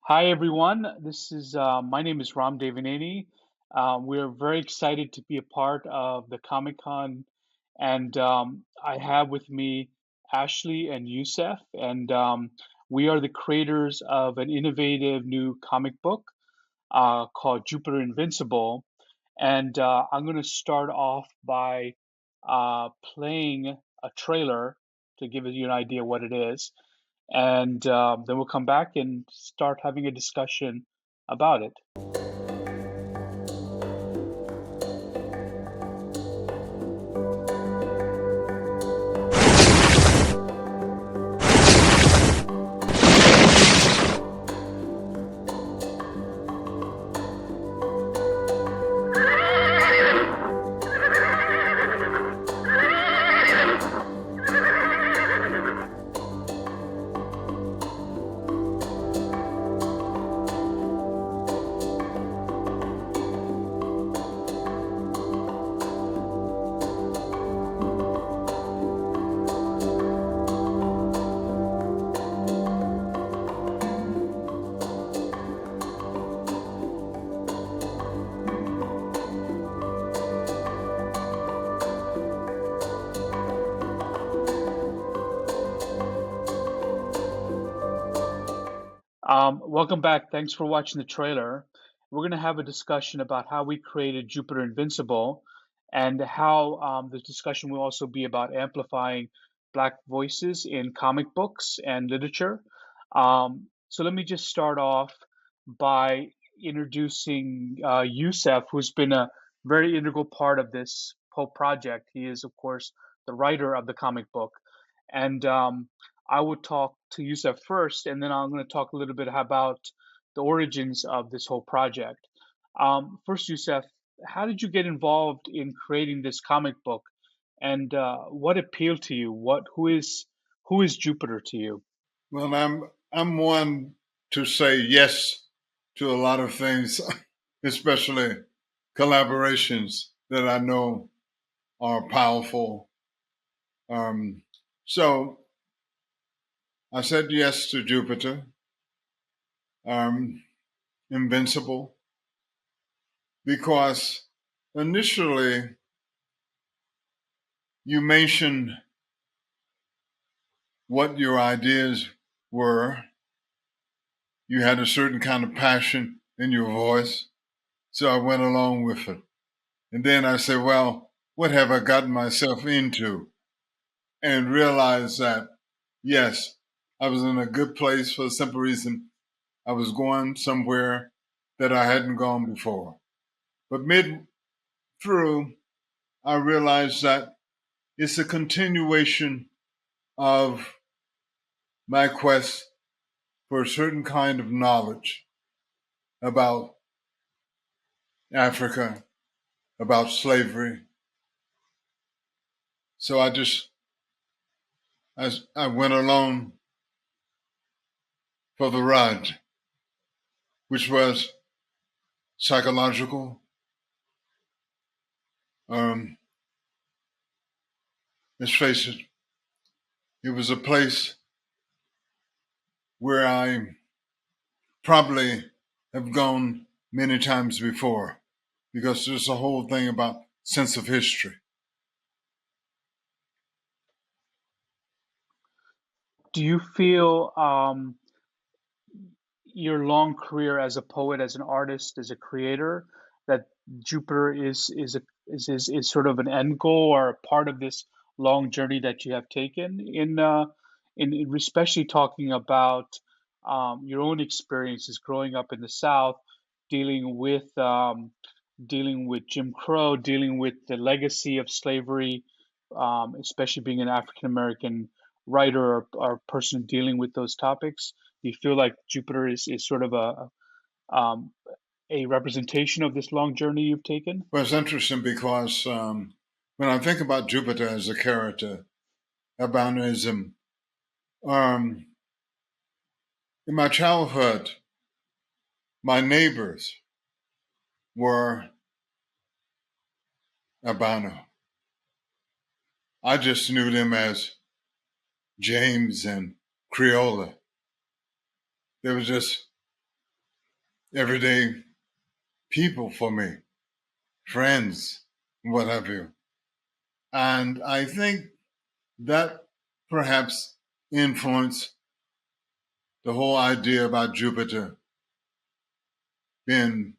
Hi, everyone. This is my name is Ram Devaneni. We're very excited to be a part of the Comic Con, and I have with me Ashley and Youssef, and we are the creators of an innovative new comic book called Jupiter Invincible. And I'm going to start off by playing a trailer to give you an idea what it is, and then we'll come back and start having a discussion about it. Welcome back. Thanks for watching the trailer. We're going to have a discussion about how we created Jupiter Invincible and how the discussion will also be about amplifying Black voices in comic books and literature. So let me just start off by introducing Youssef, who's been a very integral part of this whole project. He is, of course, the writer of the comic book. And I will talk to Yusuf first, and then I'm going to talk a little bit about the origins of this whole project. First, Yusuf, how did you get involved in creating this comic book, and what appealed to you? Who is Jupiter to you? Well, I'm one to say yes to a lot of things, especially collaborations that I know are powerful. Um, so I said yes to Jupiter, um, Invincible, because initially you mentioned what your ideas were. You had a certain kind of passion in your voice, so I went along with it. And then I said, well, what have I gotten myself into? And realized that, yes, I was in a good place for the simple reason I was going somewhere that I hadn't gone before. But mid through, I realized that it's a continuation of my quest for a certain kind of knowledge about Africa, about slavery. So I went along for the ride, which was psychological. Um, let's face it, it was a place where I probably have gone many times before because there's a whole thing about sense of history. Do you feel your long career as a poet, as an artist, as a creator, that Jupiter is sort of an end goal or a part of this long journey that you have taken in especially talking about your own experiences growing up in the South, dealing with dealing with Jim Crow, dealing with the legacy of slavery, especially being an African American writer or person dealing with those topics? Do you feel like Jupiter is sort of um, a representation of this long journey you've taken? Well, it's interesting because when I think about Jupiter as a character, albinism, um, in my childhood, my neighbors were albino. I just knew them as James and Creola. They were just everyday people for me, friends, what have you. And I think that perhaps influenced the whole idea about Jupiter being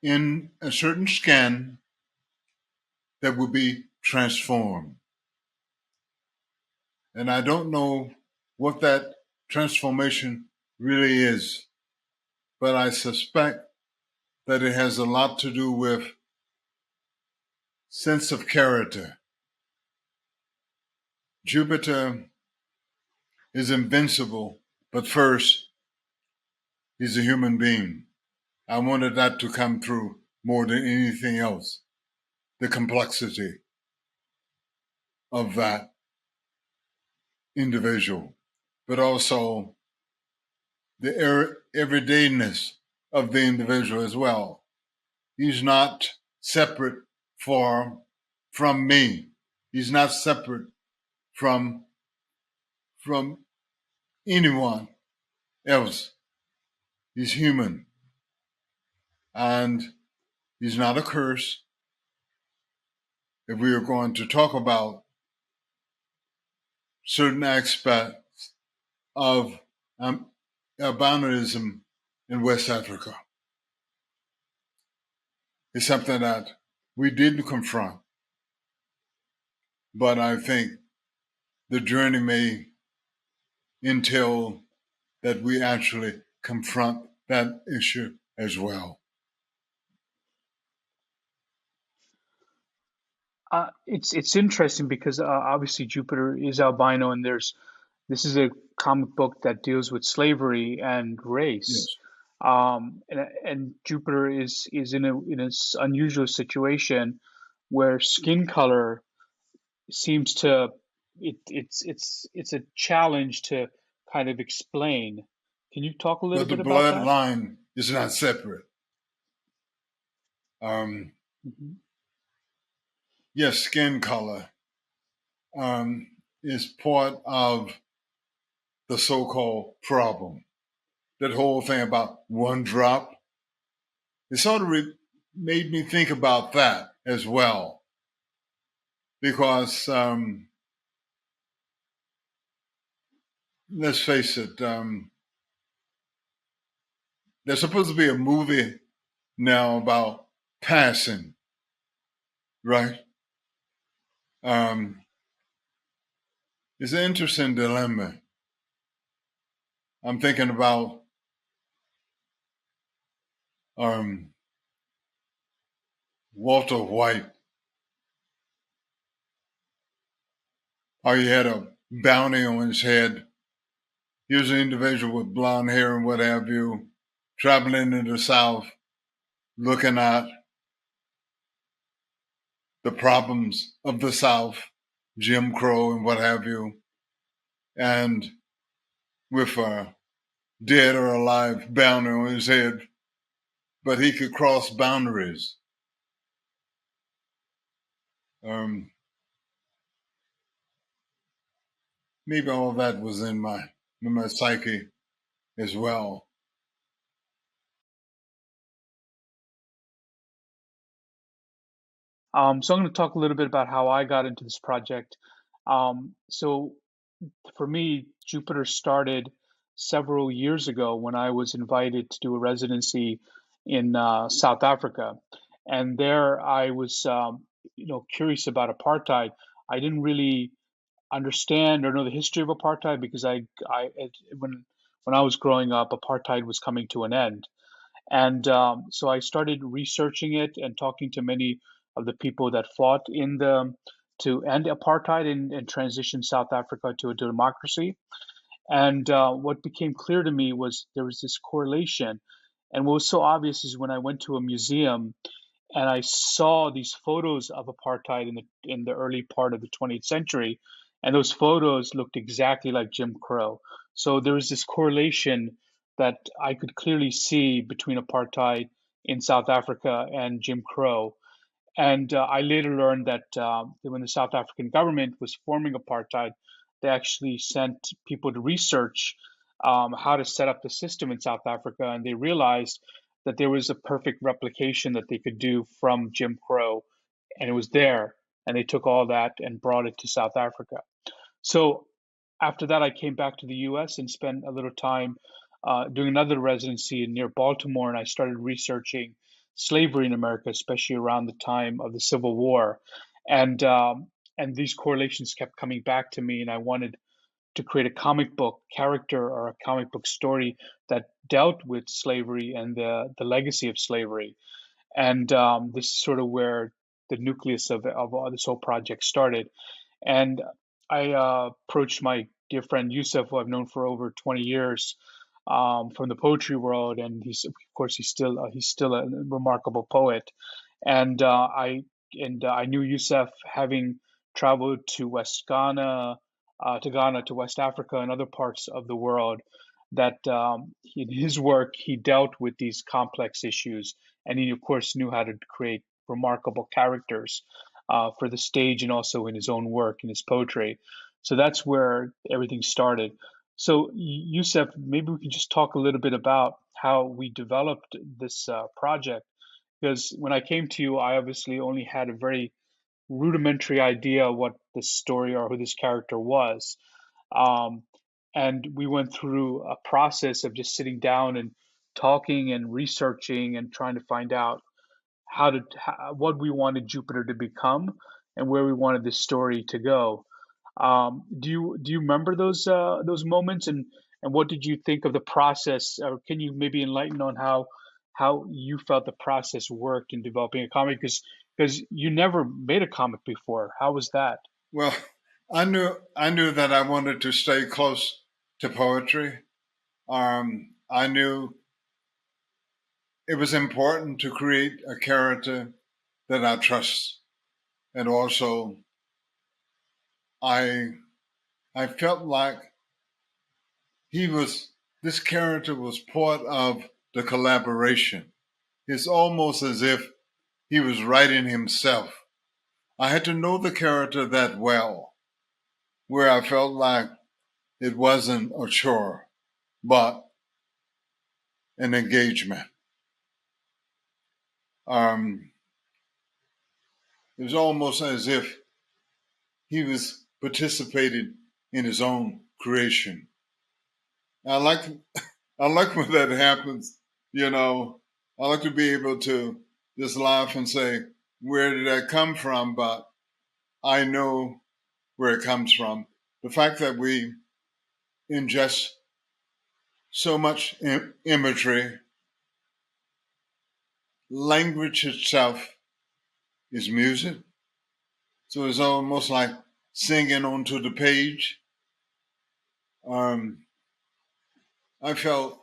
in a certain scan that will be transformed. And I don't know what that transformation really is, but I suspect that it has a lot to do with sense of character. Jupiter is invincible, but first, he's a human being. I wanted that to come through more than anything else, the complexity of that individual, but also the everydayness of the individual as well. He's not separate from me. He's not separate from from anyone else. He's human, and he's not a curse. If we are going to talk about certain aspects of albinism in West Africa, it's something that we didn't confront, but I think the journey may entail that we actually confront that issue as well. It's interesting because obviously Jupiter is albino, and this is a comic book that deals with slavery and race. Yes. And Jupiter is in a unusual situation where skin color seems to it's a challenge to kind of explain. Can you talk a little But the bit about that? bloodline is not separate. Um, Hmm. yes, skin color um, is part of the so called problem. That whole thing about one drop, it sort of made me think about that as well. Because let's face it, there's supposed to be a movie now about passing, right? Um, it's an interesting dilemma. I'm thinking about um, Walter White, how he had a bounty on his head. He was an individual with blonde hair and what have you, traveling in the South, looking at the problems of the South, Jim Crow and what have you, and with a dead or alive bounty on his head, but he could cross boundaries. Um, maybe all that was in my psyche as well. So I'm going to talk a little bit about how I got into this project. So for me, Jupiter started several years ago when I was invited to do a residency in South Africa, and there I was, curious about apartheid. I didn't really understand or know the history of apartheid because when I was growing up, apartheid was coming to an end. And so I started researching it and talking to many of the people that fought in the to end apartheid and transition South Africa to a democracy. And what became clear to me was there was this correlation. And what was so obvious is when I went to a museum and I saw these photos of apartheid in the early part of the 20th century, and those photos looked exactly like Jim Crow. So there was this correlation that I could clearly see between apartheid in South Africa and Jim Crow. And I later learned that when the South African government was forming apartheid, they actually sent people to research how to set up the system in South Africa, and they realized that there was a perfect replication that they could do from Jim Crow, and it was there, and they took all that and brought it to South Africa. So after that, I came back to the U.S. and spent a little time doing another residency near Baltimore, and I started researching slavery in America, especially around the time of the Civil War, and um, and these correlations kept coming back to me, and I wanted to create a comic book character or a comic book story that dealt with slavery and the legacy of slavery. And this is sort of where the nucleus of this whole project started. And I approached my dear friend Yusuf, who I've known for over 20 years, from the poetry world, and of course, he's still a remarkable poet. And I knew Yusuf having traveled to Ghana, to West Africa, and other parts of the world. That in his work he dealt with these complex issues, and he of course knew how to create remarkable characters for the stage and also in his own work, in his poetry. So that's where everything started. So, Yusuf, maybe we can just talk a little bit about how we developed this project. Because when I came to you, I obviously only had a very rudimentary idea what this story or who this character was. Um, and we went through a process of just sitting down and talking and researching and trying to find out what we wanted Jupiter to become and where we wanted this story to go. Do you remember those moments, and what did you think of the process? Or can you maybe enlighten on how you felt the process worked in developing a comic? Because you never made a comic before. How was that? Well, I knew that I wanted to stay close to poetry. I knew it was important to create a character that I trust, and also I I felt like he was this character was part of the collaboration. It's almost as if he was writing himself. I had to know the character that well, where I felt like it wasn't a chore, but an engagement. Um, it was almost as if he was participating in his own creation. I like I like when that happens. You know, I like to be able to just laugh and say, "Where did that come from?" But I know where it comes from. The fact that we ingest so much imagery, language itself is music. So it's almost like singing onto the page. Um, I felt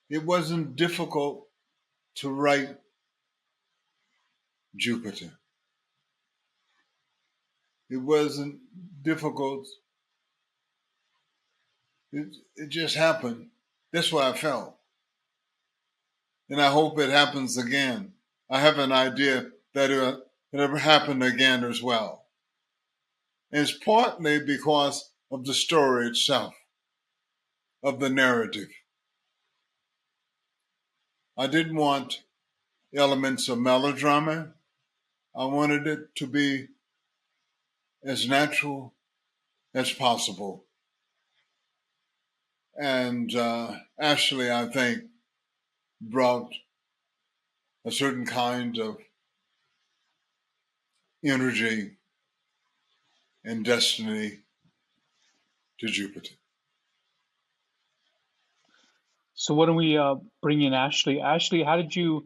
it wasn't difficult to write Jupiter. It wasn't difficult. It just happened. That's what I felt. And I hope it happens again. I have an idea that it'll happen again as well. And it's partly because of the story itself, of the narrative. I didn't want elements of melodrama. I wanted it to be as natural as possible. And Ashley, I think, brought a certain kind of energy and destiny to Jupiter. So why don't we bring in Ashley? Ashley, how did you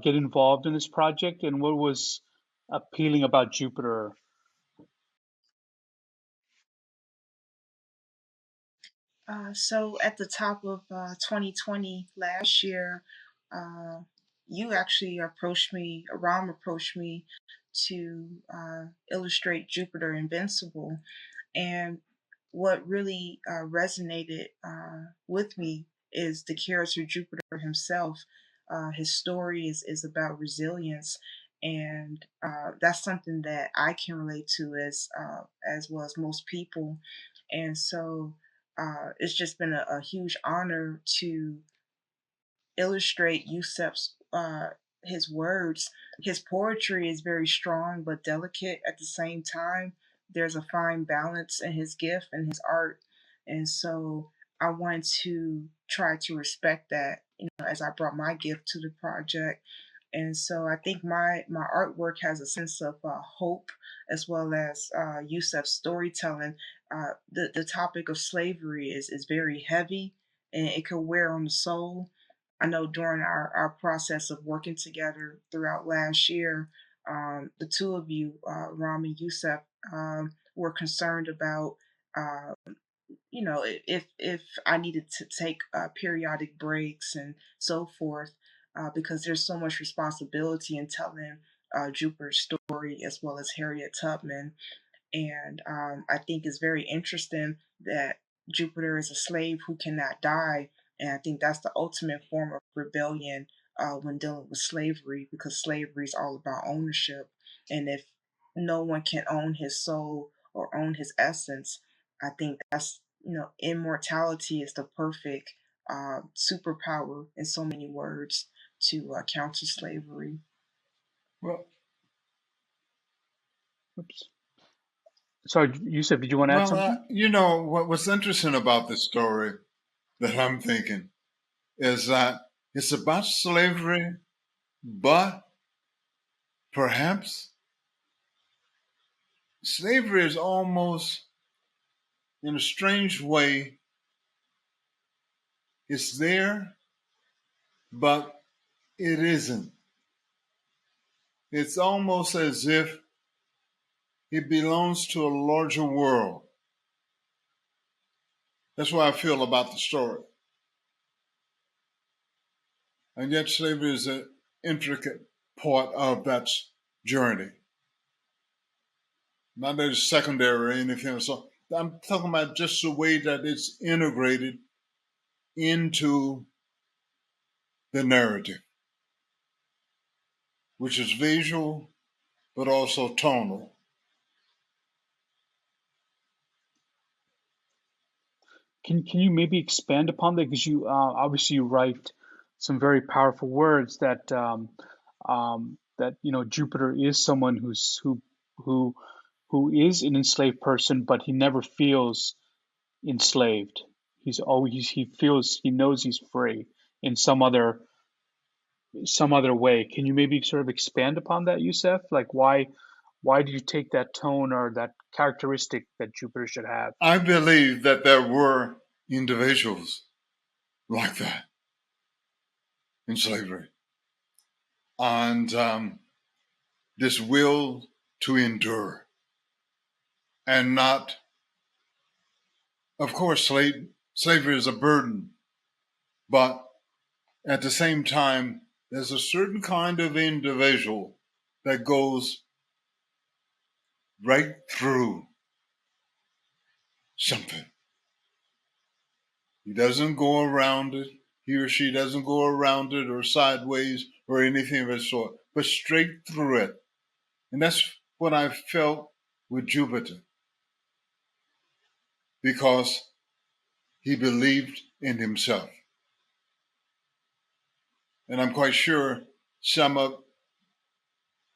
get involved in this project, and what was appealing about Jupiter? So at the top of 2020 last year, uh, you actually approached me, Ram approached me to illustrate Jupiter Invincible. And what really resonated with me is the character Jupiter himself. His story is about resilience, and that's something that I can relate to as well as most people. And so it's just been a huge honor to illustrate Yusef's his words. His poetry is very strong but delicate at the same time. There's a fine balance in his gift and his art, and so I wanted to try to respect that. As I brought my gift to the project, and so I think my artwork has a sense of hope as well as Yusef's storytelling. The topic of slavery is very heavy and it could wear on the soul. I know during our process of working together throughout last year, the two of you, Ram and Yusef, were concerned about, uh, if I needed to take periodic breaks and so forth, because there's so much responsibility in telling Jupiter's story as well as Harriet Tubman. And I think it's very interesting that Jupiter is a slave who cannot die. And I think that's the ultimate form of rebellion when dealing with slavery, because slavery is all about ownership. And if no one can own his soul or own his essence, I think that's, immortality is the perfect superpower in so many words to counter slavery. Well, Oops. Sorry, Yusef, did you want to add something? what's interesting about this story that I'm thinking is that it's about slavery, but perhaps slavery is almost, in a strange way, it's there, but it isn't. It's almost as if it belongs to a larger world. That's what I feel about the story. And yet slavery is an intricate part of that journey. Not that it's secondary or anything. So I'm talking about just the way that it's integrated into the narrative, which is visual, but also tonal. Can you maybe expand upon that? Because you obviously you write some very powerful words that Jupiter is someone who who is an enslaved person, but he never feels enslaved. He knows he's free in some other way. Can you maybe sort of expand upon that, Yusef? Like why do you take that tone or that characteristic that Jupiter should have? I believe that there were individuals like that in slavery. And this will to endure and not, of course, slavery is a burden, but at the same time, there's a certain kind of individual that goes right through something. He doesn't go around it. He or she doesn't go around it or sideways or anything of that sort, but straight through it. And that's what I felt with Jupiter, because he believed in himself. And I'm quite sure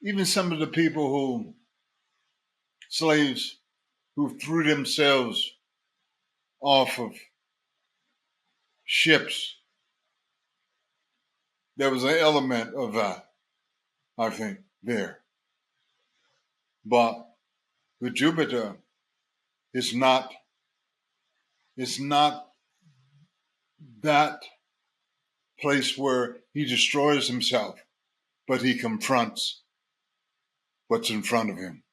even some of the people slaves who threw themselves off of ships, there was an element of that, I think, there. But with Jupiter, it's not that place where he destroys himself, but he confronts what's in front of him.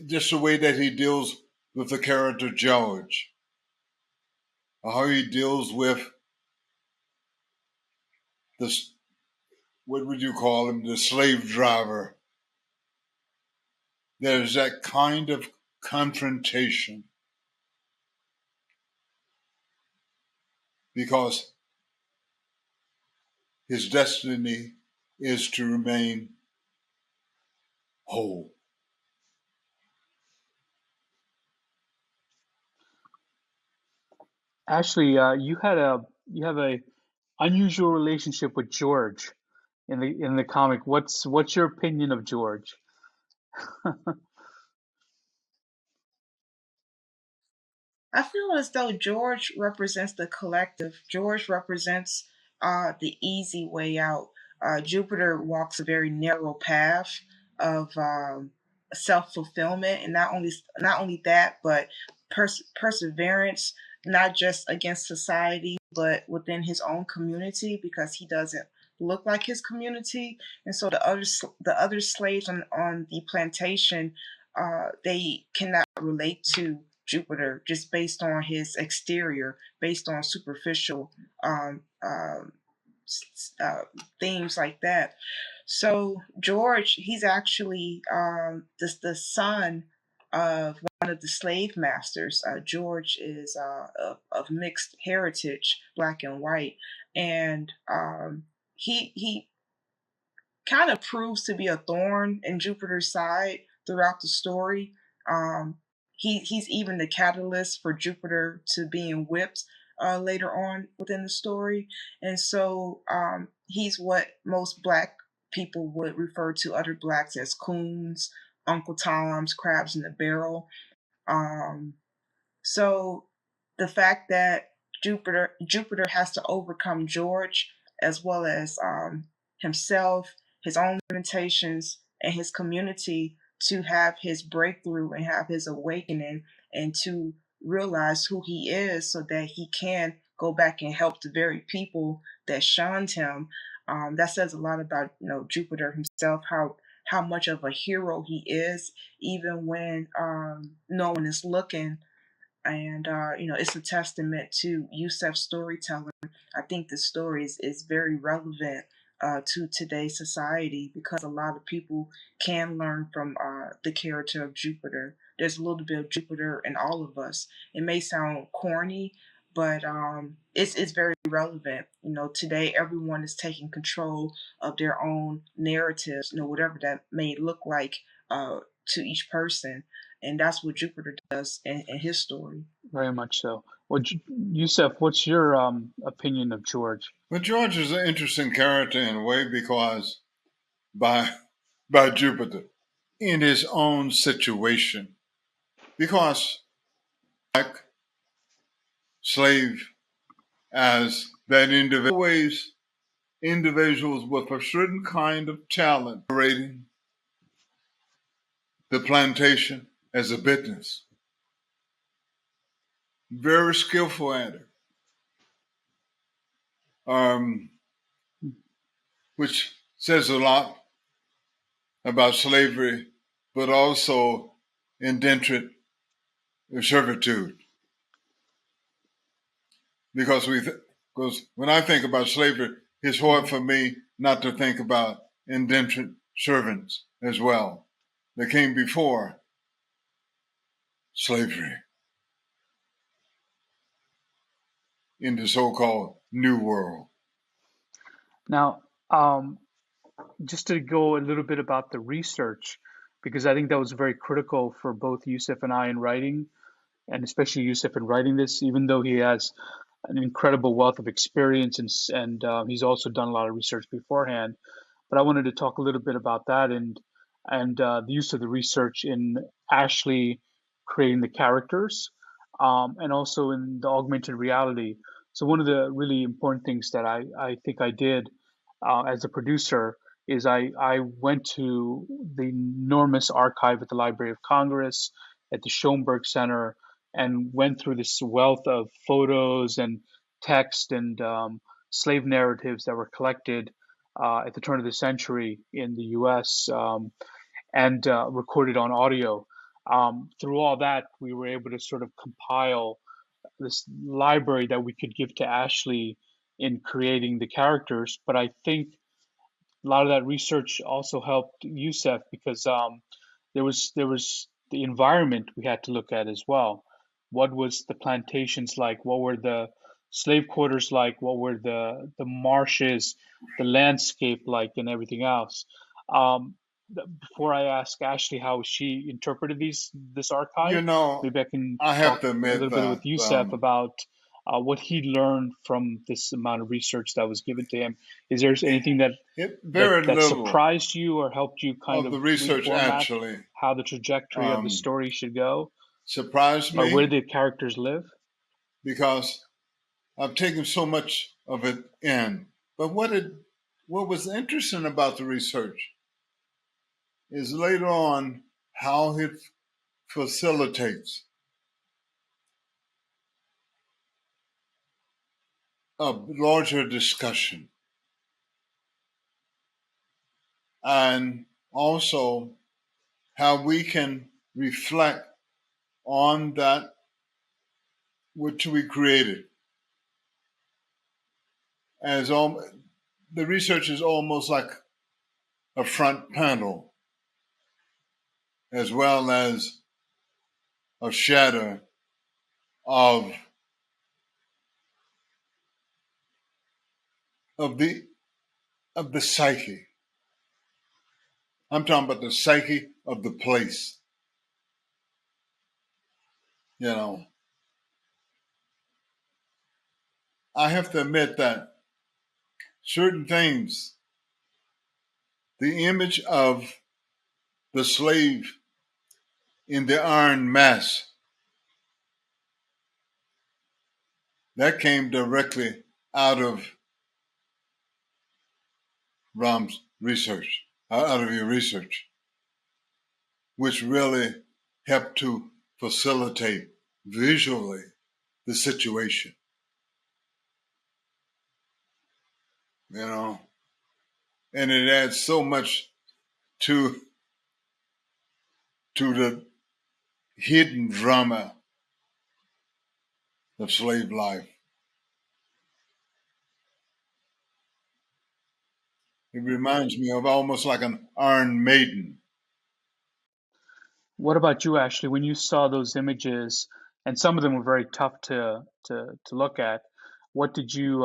Just the way that he deals with the character George, how he deals with this, what would you call him, the slave driver. There's that kind of confrontation because his destiny is to remain whole. Ashley, you have a unusual relationship with George in the comic. What's your opinion of George? I feel as though George represents the collective. George represents the easy way out. Jupiter walks a very narrow path of self fulfillment, and not only that, but perseverance, not just against society, but within his own community, because he doesn't look like his community, and so the other slaves on the plantation, they cannot relate to Jupiter just based on his exterior, based on superficial um, um, uh, themes like that. So George, he's actually the son of one of the slave masters. George is of mixed heritage, black and white, and he kind of proves to be a thorn in Jupiter's side throughout the story. Um, he's even the catalyst for Jupiter to being whipped later on within the story, and so he's what most black people would refer to other blacks as coons, Uncle Toms, crabs in the barrel. Um, so the fact that Jupiter has to overcome George as well as himself, his own limitations, and his community to have his breakthrough and have his awakening and to realize who he is so that he can go back and help the very people that shunned him. That says a lot about Jupiter himself, how much of a hero he is, even when no one is looking, and it's a testament to Yusef's storytelling. I think the story is very relevant to today's society because a lot of people can learn from the character of Jupiter. There's a little bit of Jupiter in all of us. It may sound corny, but it's very relevant. Today everyone is taking control of their own narratives, whatever that may look like to each person, and that's what Jupiter does in his story. Very much so. Well, Yusef, what's your opinion of George? But George is an interesting character in a way because by by Jupiter in his own situation, because black slave as that individual, always individuals with a certain kind of talent operating the plantation as a business, very skillful at it, um, which says a lot about slavery, but also indentured servitude. Because when I think about slavery, it's hard for me not to think about indentured servants as well that came before slavery in the so-called New World. Now, just to go a little bit about the research, because I think that was very critical for both Yusef and I in writing, and especially Yusef in writing this, even though he has an incredible wealth of experience and he's also done a lot of research beforehand. But I wanted to talk a little bit about that and the use of the research in actually creating the characters, and also in the augmented reality. So one of the really important things that I think I did as a producer is I went to the enormous archive at the Library of Congress, at the Schoenberg Center, and went through this wealth of photos and text and slave narratives that were collected at the turn of the century in the US, and recorded on audio. Through all that, we were able to sort of compile this library that we could give to Ashley in creating the characters. But I think a lot of that research also helped Youssef because there was the environment we had to look at as well. What was the plantations like? What were the slave quarters like? What were the marshes, the landscape like, and everything else? Um, Before I ask Ashley how she interpreted this archive, You know, maybe I can I have talk to a admit little bit with that Youssef about what he learned from this amount of research that was given to him. Is there anything Very that little surprised you or helped you kind of of the research reformat actually how the trajectory of the um, story should go, surprised or where me the characters live? because I've taken so much of it in. But what was interesting about the research is later on how it facilitates a larger discussion, and also how we can reflect on that which we created. As all, the research is almost like a front panel, as well as a shadow of of the of the psyche. I'm talking about the psyche of the place. You know, I have to admit that certain things, the image of the slave in the iron mask, that came directly out of Ram's research, out of your research, which really helped to facilitate visually the situation. You know, and it adds so much to the hidden drama of slave life. It reminds me of almost like an Iron Maiden. What about you, Ashley? When you saw those images, and some of them were very tough to look at, what did you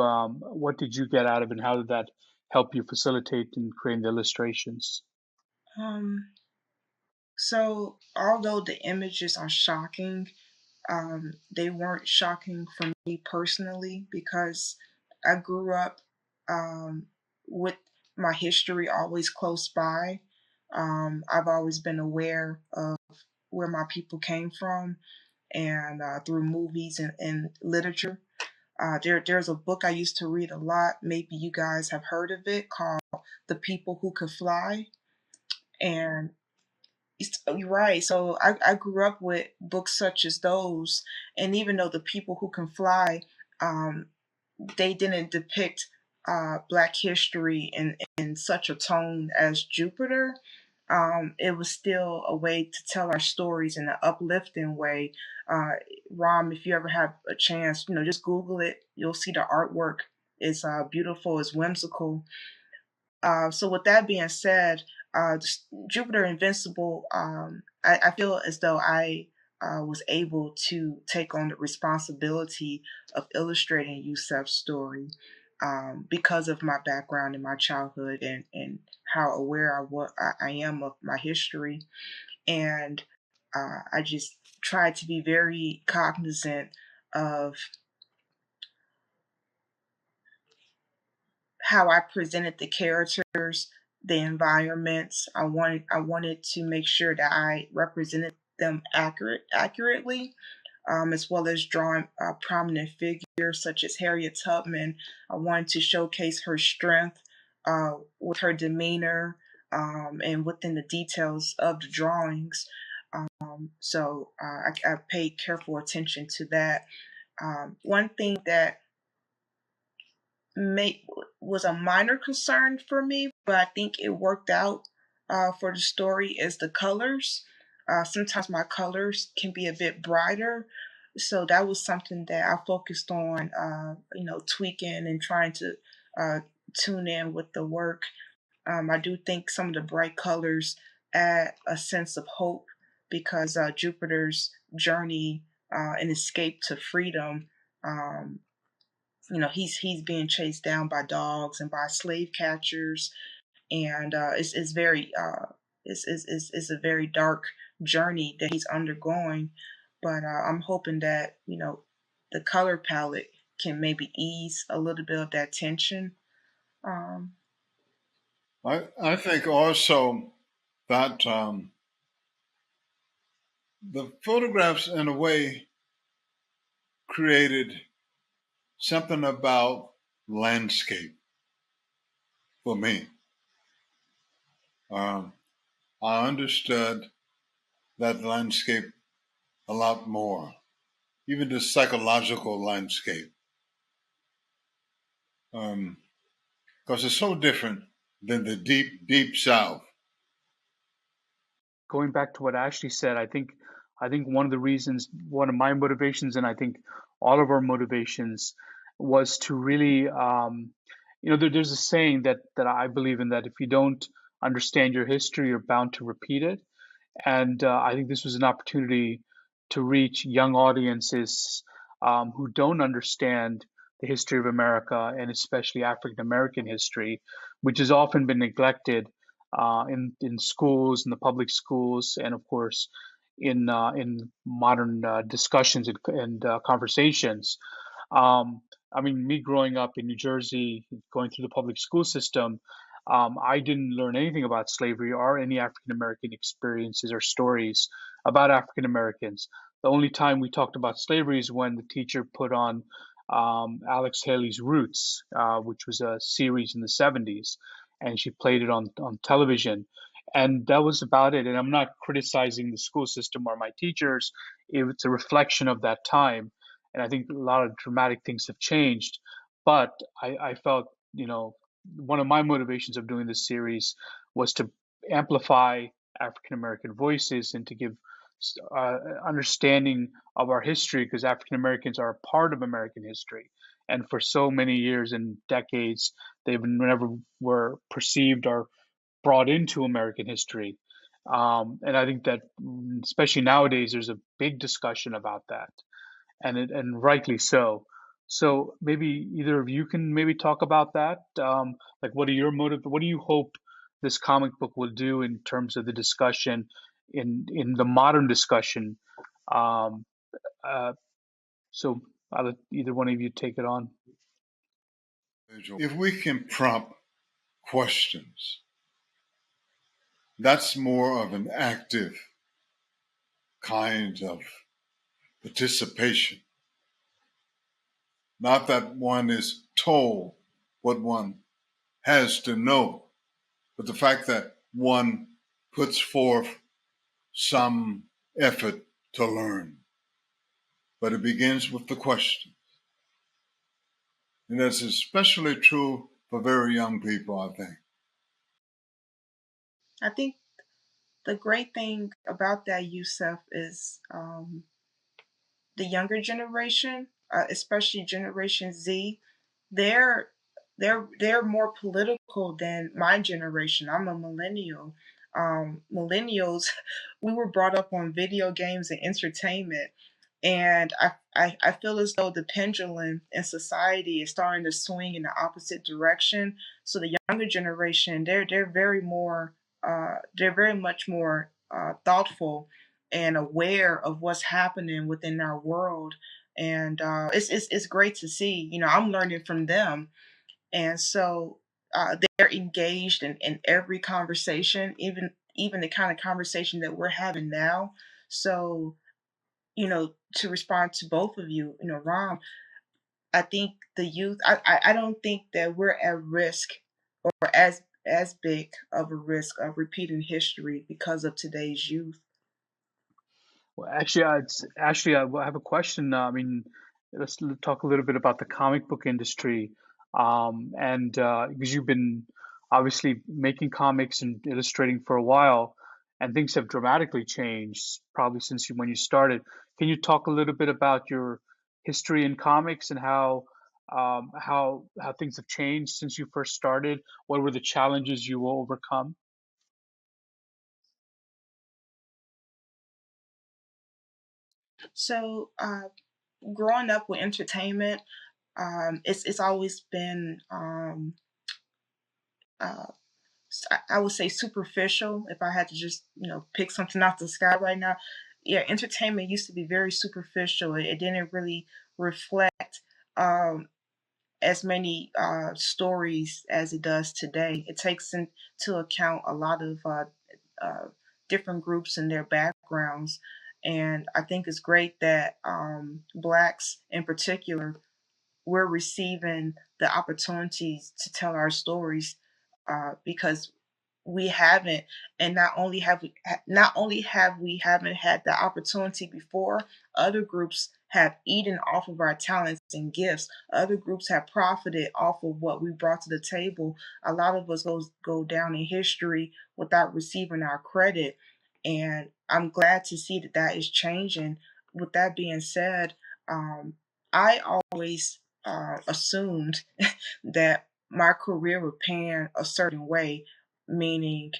get out of it, and how did that help you facilitate in creating the illustrations? Um, so although the images are shocking, they weren't shocking for me personally because I grew up with my history always close by. I've always been aware of where my people came from, and through movies and literature. There's a book I used to read a lot. Maybe you guys have heard of it, called "The People Who Could Fly." And you're right. So I grew up with books such as those, and even though The People Who Can Fly, um, they didn't depict Black history in such a tone as Jupiter. It was still a way to tell our stories in an uplifting way. Uh, Rom, if you ever have a chance, just Google it. You'll see the artwork. It's beautiful. It's whimsical. So with that being said, Jupiter Invincible, I feel as though I was able to take on the responsibility of illustrating Yusef's story because of my background in my childhood and how aware I am of my history. And I just tried to be very cognizant of how I presented the characters, the environments. I wanted to make sure that I represented them accurately, as well as drawing prominent figures such as Harriet Tubman. I wanted to showcase her strength with her demeanor and within the details of the drawings. So I paid careful attention to that. One thing that make was a minor concern for me, but I think it worked out for the story is the colors. Sometimes my colors can be a bit brighter, so that was something that I focused on, tweaking and trying to uh, tune in with the work. I do think some of the bright colors add a sense of hope because Jupiter's journey and escape to freedom. Um, he's being chased down by dogs and by slave catchers, and it's very it's a very dark journey that he's undergoing. But I'm hoping that the color palette can maybe ease a little bit of that tension. Um, I think also that the photographs, in a way, created something about landscape for me. Um, I understood that landscape a lot more, even the psychological landscape, because it's so different than the deep, deep South. Going back to what Ashley said, I think one of the reasons, one of my motivations, and I think all of our motivations, was to really, there's a saying that I believe in, that if you don't understand your history, you're bound to repeat it. And I think this was an opportunity to reach young audiences who don't understand the history of America, and especially African American history, which has often been neglected in schools, in the public schools, and of course in modern discussions and conversations. Um, I mean, me growing up in New Jersey, going through the public school system, I didn't learn anything about slavery or any African American experiences or stories about African Americans. The only time we talked about slavery is when the teacher put on Alex Haley's Roots, which was a series in the 70s, and she played it on television. And that was about it. And I'm not criticizing the school system or my teachers. It's a reflection of that time. And I think a lot of dramatic things have changed. But I felt, one of my motivations of doing this series was to amplify African American voices and to give understanding of our history, because African Americans are a part of American history. And for so many years and decades, they've never were perceived or brought into American history. And I think that, especially nowadays, there's a big discussion about that, and rightly so. So maybe either of you can maybe talk about that. Like, what are your motive? What do you hope this comic book will do in terms of the discussion, in the modern discussion? Um, uh, so I'll let either one of you take it on. If we can prompt questions, that's more of an active kind of participation. Not that one is told what one has to know, but the fact that one puts forth some effort to learn. But it begins with the question. And that's especially true for very young people, I think. I think the great thing about that, Yusef, is the younger generation, especially Generation Z, they're they're more political than my generation. I'm a millennial. Millennials, we were brought up on video games and entertainment, and I feel as though the pendulum in society is starting to swing in the opposite direction. So the younger generation, they're very much more thoughtful and aware of what's happening within our world. And it's great to see. I'm learning from them, and so they're engaged in every conversation, even the kind of conversation that we're having now. So, to respond to both of you, Rom, I think the youth. I don't think that we're at risk, or as big of a risk of repeating history because of today's youth. Well, actually, I have a question. I mean, talk a little bit about the comic book industry, and because you've been obviously making comics and illustrating for a while, and things have dramatically changed probably since when you started. Can you talk a little bit about your history in comics and how things have changed since you first started? What were the challenges you will overcome? So, growing up with entertainment, it's always been uh, I would say superficial. If I had to just pick something out the sky right now, yeah, entertainment used to be very superficial. It didn't really reflect um, as many stories as it does today. It takes into account a lot of uh, different groups and their backgrounds. And I think it's great that Blacks in particular, we're receiving the opportunities to tell our stories because we haven't, and not only have we haven't had the opportunity before. Other groups have eaten off of our talents and gifts. Other groups have profited off of what we brought to the table. A lot of us go down in history without receiving our credit, and I'm glad to see that that is changing. With that being said, I always assumed that my career would pan a certain way, meaning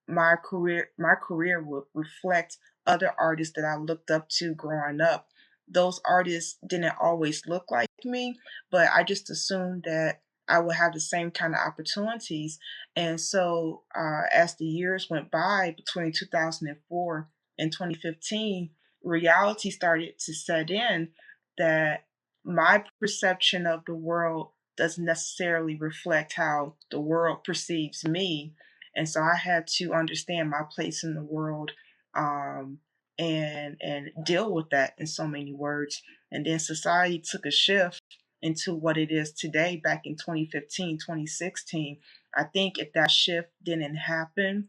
my career would reflect other artists that I looked up to growing up. Those artists didn't always look like me, but I just assumed that I would have the same kind of opportunities. And so, as the years went by between 2004 and 2015, reality started to set in that my perception of the world doesn't necessarily reflect how the world perceives me. And so I had to understand my place in the world, um, and deal with that in so many words. And then society took a shift into what it is today back in 2015, 2016. I think if that shift didn't happen,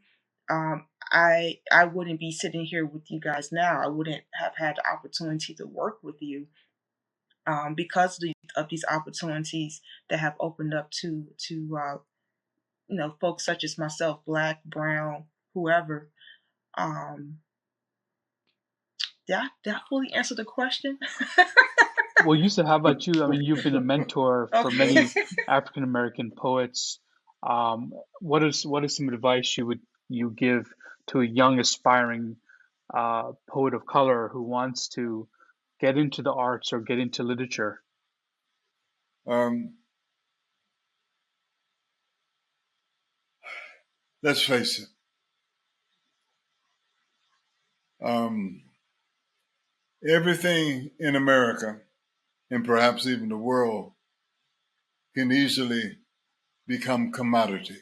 I wouldn't be sitting here with you guys now. I wouldn't have had the opportunity to work with you because of these opportunities that have opened up to folks such as myself, black, brown, whoever. Um, did I fully answer the question? Well, Yusuf, how about you? I mean, you've been a mentor for Okay. many African American poets. What is some advice you give to a young aspiring poet of color who wants to get into the arts or get into literature? Um, let's face it. Um, Everything in America, and perhaps even the world, can easily become commodity.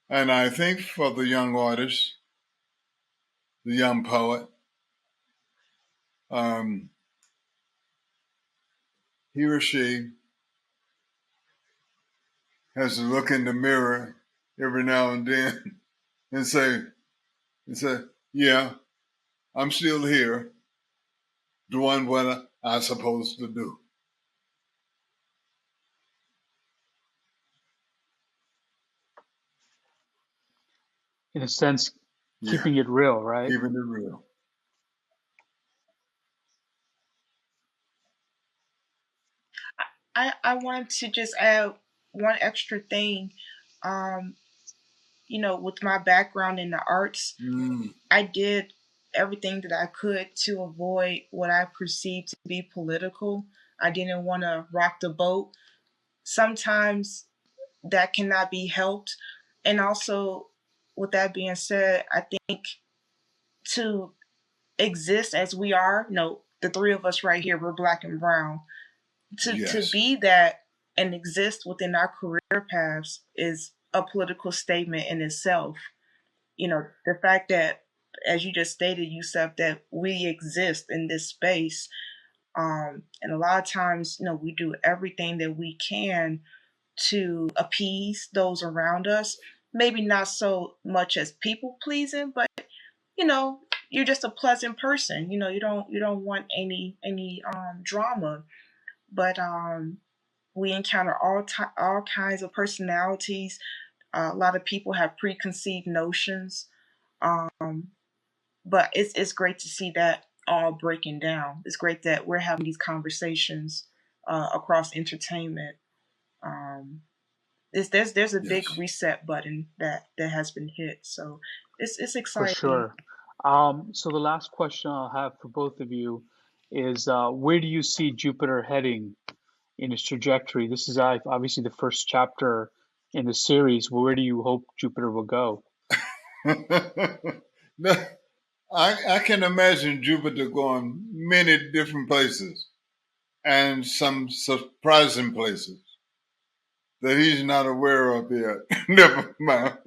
And I think for the young artist, the young poet, um, he or she has to look in the mirror every now and then and say, yeah, I'm still here doing what I'm supposed to do. In a sense, Yeah, keeping it real, right? keeping it real. I wanted to just add one extra thing. Um, with my background in the arts, Mm, I did everything that I could to avoid what I perceived to be political. I didn't want to rock the boat. Sometimes that cannot be helped. And also, with that being said, I think to exist as we are, the three of us right here, we're black and brown. To yes, be that and exist within our career paths is a political statement in itself. The fact that, as you just stated, Yusuf, that we exist in this space, and a lot of times, we do everything that we can to appease those around us. Maybe not so much as people pleasing, but you know, you're just a pleasant person. You don't want any drama. But we encounter all kinds of personalities. A lot of people have preconceived notions. Um, but it's great to see that all breaking down. It's great that we're having these conversations across entertainment. Um, there's a big yes. reset button that has been hit. So it's For exciting. sure. So the last question I'll have for both of you is, where do you see Jupiter heading in its trajectory? This is obviously the first chapter in the series. Where do you hope Jupiter will go? No, I can imagine Jupiter going many different places and some surprising places that he's not aware of yet. Never mind.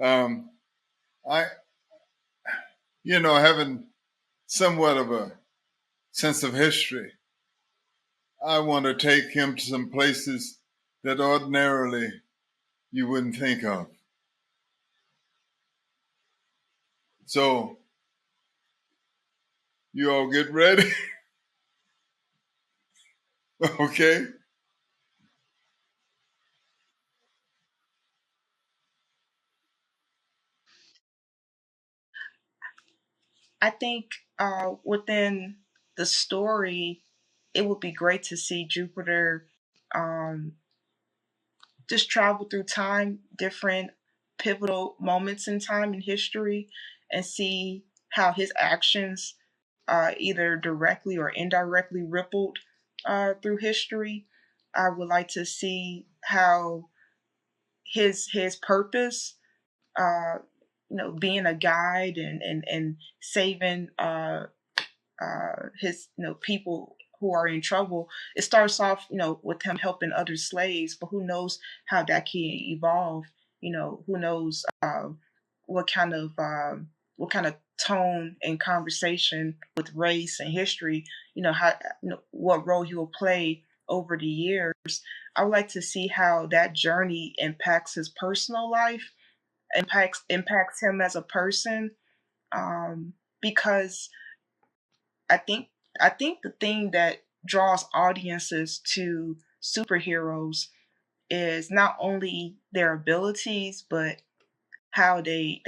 um, I, having somewhat of a sense of history, I want to take him to some places that ordinarily you wouldn't think of. So, you all get ready? Okay? I think within the story, it would be great to see Jupiter um, just travel through time, different pivotal moments in time in history, and see how his actions either directly or indirectly rippled through history. I would like to see how his purpose, uh, being a guide and saving his people who are in trouble. It starts off with him helping other slaves, but who knows how that can evolve. Who knows what kind of tone and conversation with race and history, how what role he will play over the years. I would like to see how that journey impacts his personal life, impacts him as a person, because I think I think the thing that draws audiences to superheroes is not only their abilities, but how they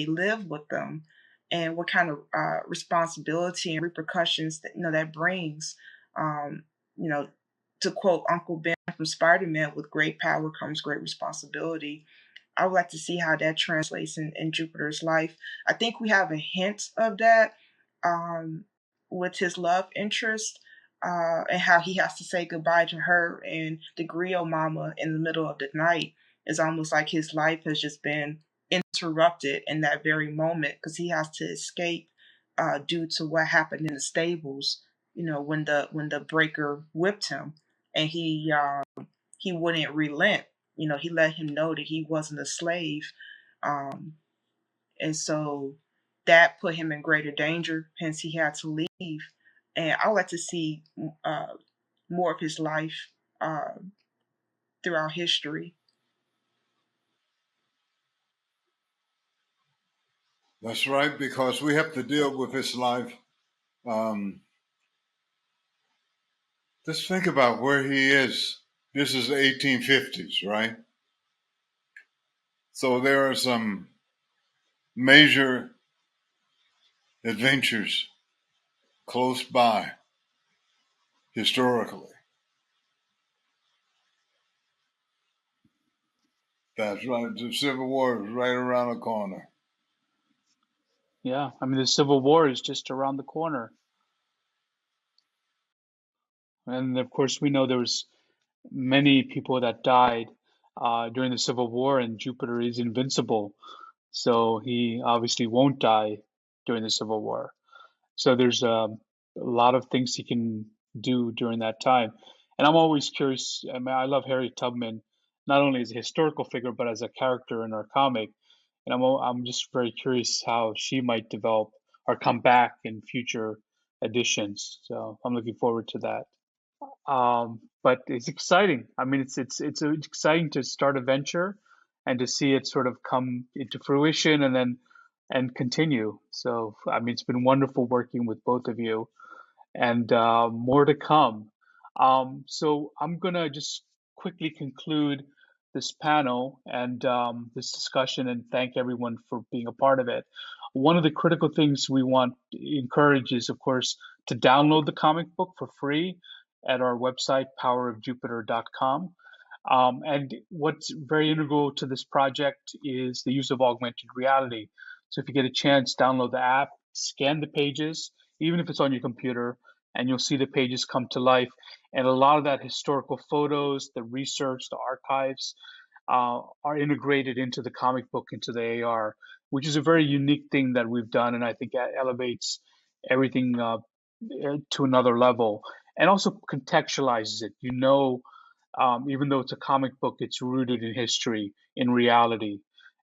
live with them, and what kind of responsibility and repercussions that brings. Um, you know, to quote Uncle Ben from Spider-Man, "With great power comes great responsibility." I would like to see how that translates in Jupiter's life. I think we have a hint of that um, with his love interest, and how he has to say goodbye to her and the griot mama in the middle of the night. It's almost like his life has just been interrupted in that very moment because he has to escape due to what happened in the stables. When the breaker whipped him, and he wouldn't relent. He let him know that he wasn't a slave, um, and so that put him in greater danger. Hence, he had to leave. And I would like to see uh, more of his life uh, throughout history. That's right, because we have to deal with his life. Um, just think about where he is. This is 1850s, right? So there are some major adventures close by historically. That's right. The Civil War is right around the corner. Yeah, I mean, the Civil War is just around the corner. And of course, we know there was many people that died during the Civil War, and Jupiter is invincible. So he obviously won't die during the Civil War. So there's a lot of things he can do during that time. And I'm always curious. I mean, I love Harriet Tubman, not only as a historical figure, but as a character in our comic. And I'm just very curious how she might develop or come back in future editions. So I'm looking forward to that. But it's exciting. I mean, it's exciting to start a venture and to see it sort of come into fruition and continue. So I mean, it's been wonderful working with both of you, and more to come. So I'm gonna just quickly conclude this panel and this discussion and thank everyone for being a part of it. One of the critical things we want to encourage is, of course, to download the comic book for free at our website, powerofjupiter.com. And what's very integral to this project is the use of augmented reality. So if you get a chance, download the app, scan the pages, even if it's on your computer, and you'll see the pages come to life. And a lot of that historical photos, the research, the archives, are integrated into the comic book, into the AR, which is a very unique thing that we've done, and I think that elevates everything to another level, and also contextualizes it. Even though it's a comic book, it's rooted in history, in reality,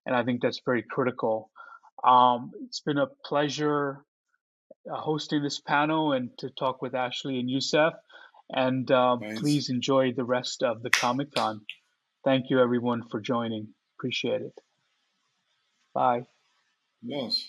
and I think that's very critical. It's been a pleasure hosting this panel and to talk with Ashley and Youssef. And Thanks. please enjoy the rest of the Comic Con. Thank you, everyone, for joining. Appreciate it. Bye. Yes.